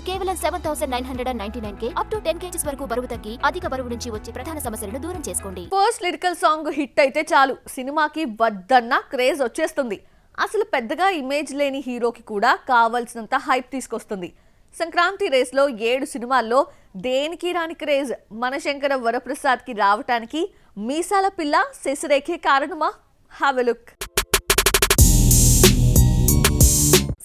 కేవలం 7,999K up to 10 kgs వరకు బరువు తగ్గి అధిక బరువు నుంచి వచ్చే ప్రధాన సమస్యలను దూరం చేసుకోండి. ఫస్ట్ లిరికల్ సాంగ్ హిట్ అయితే చాలు సినిమాకి వద్దన్న క్రేజ్ వచ్చేస్తుంది. అసలు పెద్దగా ఇమేజ్ లేని హీరోకి కూడా కావాల్సినంత హైప్ తీసుకొస్తుంది. సంక్రాంతి రేస్లో 7 సినిమాల్లో దేనికి రాని క్రేజ్ మనశంకర వరప్రసాద్కి రావటానికి మీసాల పిల్ల శశిరేఖే కారణమా? Have a look.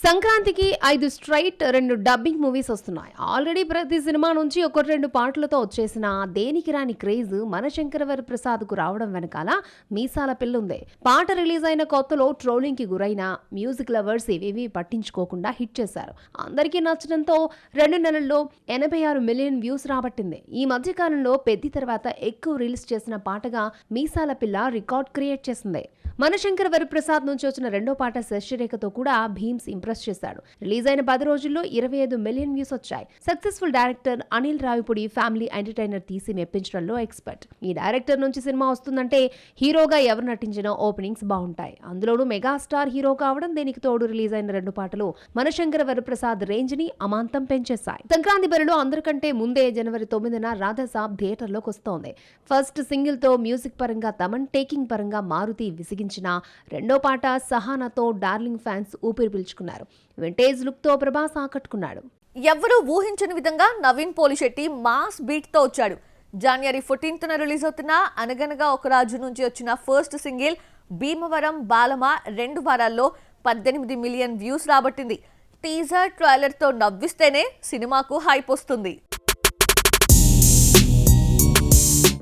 సంక్రాంతికి 5 స్ట్రైట్ 2 డబ్బింగ్ మూవీస్ వస్తున్నాయి. ఆల్రెడీ ప్రతి సినిమా నుంచి 1-2 పాటలతో వచ్చేసిన దేనికి రాని క్రేజ్ మనశంకర వరప్రసాద్ కు రావడం వెనకాల మీసాల పిల్ల ఉంది. పాట రిలీజ్ అయిన కొత్తలో ట్రోలింగ్ కి గురైన మ్యూజిక్ లవర్స్ ఇవేవి పట్టించుకోకుండా హిట్ చేశారు. అందరికీ నచ్చడంతో 2 నెలల్లో 86 మిలియన్ వ్యూస్ రాబట్టింది. ఈ మధ్య కాలంలో పెద్ది తర్వాత ఎక్కువ రిలీజ్ చేసిన పాటగా మీసాల పిల్ల రికార్డ్ క్రియేట్ చేసింది. మనశంకర వరప్రసాద్ నుంచి వచ్చిన రెండో పాట శశిరేఖతో కూడా భీమ్స్ ఇంప్రెస్ చేశాడు. రిలీజ్ అయిన 10 రోజుల్లో 25 మిలియన్ వ్యూస్ వచ్చాయి. Successful director Anil Ravipudi family entertainer తీసి మెప్పించడంలో ఎక్స్పర్ట్. ఈ డైరెక్టర్ నుంచి సినిమా వస్తుందంటే హీరోగా ఎవరు నటించినా ఓపెనింగ్స్ బాగుంటాయి. అందులోనూ మెగాస్టార్ హీరో కావడం దీనికి తోడు రిలీజ్ అయిన 2 పాటలు మనశంకర వరప్రసాద్ రేంజ్ ని అమాంతం పెంచేశాయి. సంక్రాంతి బరిలో అందరికంటే ముందే జనవరి 9న రాధాసాబ్ థియేటర్లోకి వస్తోంది. ఫస్ట్ సింగిల్ తో మ్యూజిక్ పరంగా తమన్, టేకింగ్ పరంగా మారుతి విసిగించిన రెండో పాట సహానాతో డార్లింగ్ ఫ్యాన్స్ ఊపిరి పీల్చుకున్నారు. వింటేజ్ లుక్ తో ప్రభాస్ ఆకట్టుకున్నాడు. ఎవరూ ఊహించని విధంగా నవీన్ పోలిశెట్టి మాస్ బీట్ తో వచ్చాడు. జనవరి 14న రిలీజ్ అవుతున్న అనగనగా ఒక రాజు నుంచి వచ్చిన ఫస్ట్ సింగిల్ భీమవరం బాలమ 2 వారాల్లో 18 మిలియన్ వ్యూస్ రాబట్టింది. టీజర్ ట్రైలర్ తో నవ్విస్తేనే సినిమాకు హైప్ వస్తుంది.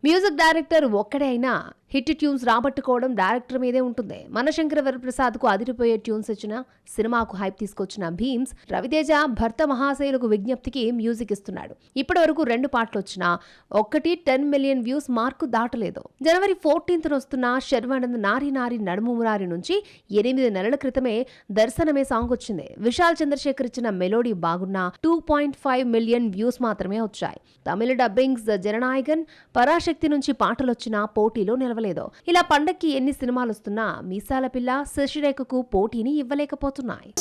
మ్యూజిక్ డైరెక్టర్ ఒక్కడే అయినా హిట్ ట్యూన్స్ రాబట్టుకోవడం డైరెక్టర్ మీదే ఉంటుంది. మనశంకర వరప్రసాద్ కు అదిరిపోయే ట్యూన్స్ ఇచ్చిన సినిమాకు హైప్ తీసుకొచ్చిన భీమ్స్ రవితేజ భర్త మహాశయులకు విజ్ఞప్తికి మ్యూజిక్ ఇస్తున్నాడు. ఇప్పటి వరకు 2 పాటలు వచ్చినా ఒక్కటి 10 మిలియన్ వ్యూస్ మార్కు దాటలేదు. జనవరి 14న వస్తున్న శర్వానంద్ నారి నారి నడుము మురారి నుంచి 8 నెలల క్రితమే దర్శనమే సాంగ్ వచ్చింది. విశాల్ చంద్రశేఖర్ ఇచ్చిన మెలోడీ బాగున్నా 2.5 మిలియన్ వ్యూస్ మాత్రమే వచ్చాయి. తమిళ డబ్బింగ్స్ జననాయకన్, పరాశక్తి నుంచి పాటలొచ్చినా పోటీలో నిలవలేదు. ఇలా పండక్కి ఎన్ని సినిమాలు వస్తున్నా మీసాల పిల్ల శశిరేఖకు పోటీని ఇవ్వలేకపోతున్నాయి.